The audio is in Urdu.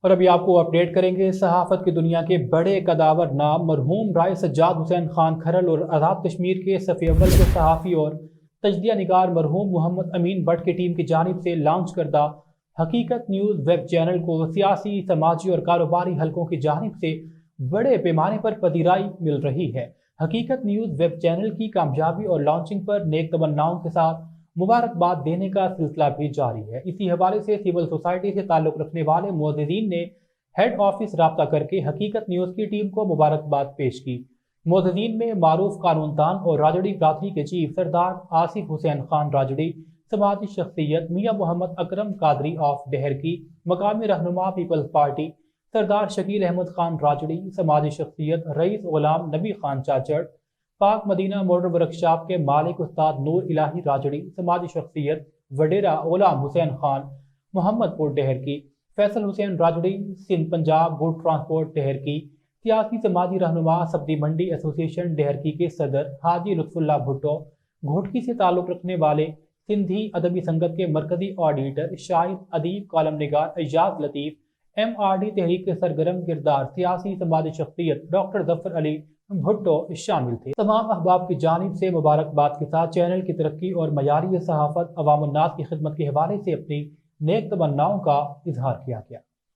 اور ابھی آپ کو اپڈیٹ کریں گے صحافت کی دنیا کے بڑے قداور نام مرحوم رائے سجاد حسین خان کھرل اور آزاد کشمیر کے صف اول کے صحافی اور تجزیہ نگار مرحوم محمد امین بٹ کی ٹیم کی جانب سے لانچ کردہ حقیقت نیوز ویب چینل کو سیاسی، سماجی اور کاروباری حلقوں کی جانب سے بڑے پیمانے پر پذیرائی مل رہی ہے۔ حقیقت نیوز ویب چینل کی کامیابی اور لانچنگ پر نیک تمناؤں کے ساتھ مبارکباد دینے کا سلسلہ بھی جاری ہے۔ اسی حوالے سے سول سوسائٹی سے تعلق رکھنے والے معززین نے ہیڈ آفس رابطہ کر کے حقیقت نیوز کی ٹیم کو مبارکباد پیش کی۔ معززین میں معروف قانون دان اور راجڑی برادری کے چیف سردار آصف حسین خان راجڑی، سماجی شخصیت میاں محمد اکرم قادری آف ڈہر کی، مقامی رہنما پیپلز پارٹی سردار شکیل احمد خان راجڑی، سماجی شخصیت رئیس غلام نبی خان چاچڑ، پاک مدینہ موٹر ورکشاپ کے مالک استاد نور الہی راجڑی، سماجی شخصیت وڈیرا غلام حسین خان محمد پور ڈہر کی، فیصل حسین راجڑی، سندھ پنجاب گڈ ٹرانسپورٹ ڈہر کی، سیاسی سماجی رہنما سبزی منڈی ایسوسی ایشن ڈہر کی کے صدر حاجی لطف اللہ بھٹو، گھوٹکی سے تعلق رکھنے والے سندھی ادبی سنگت کے مرکزی آڈیٹر شاہد ادیب، کالم نگار اعجاز لطیف، ایم آر ڈی تحریک کے سرگرم کردار سیاسی سماجی شخصیت ڈاکٹر ظفر علی بھٹو شامل تھے۔ تمام احباب کی جانب سے مبارکباد کے ساتھ چینل کی ترقی اور معیاری صحافت عوام الناس کی خدمت کے حوالے سے اپنی نیک تمناؤں کا اظہار کیا گیا۔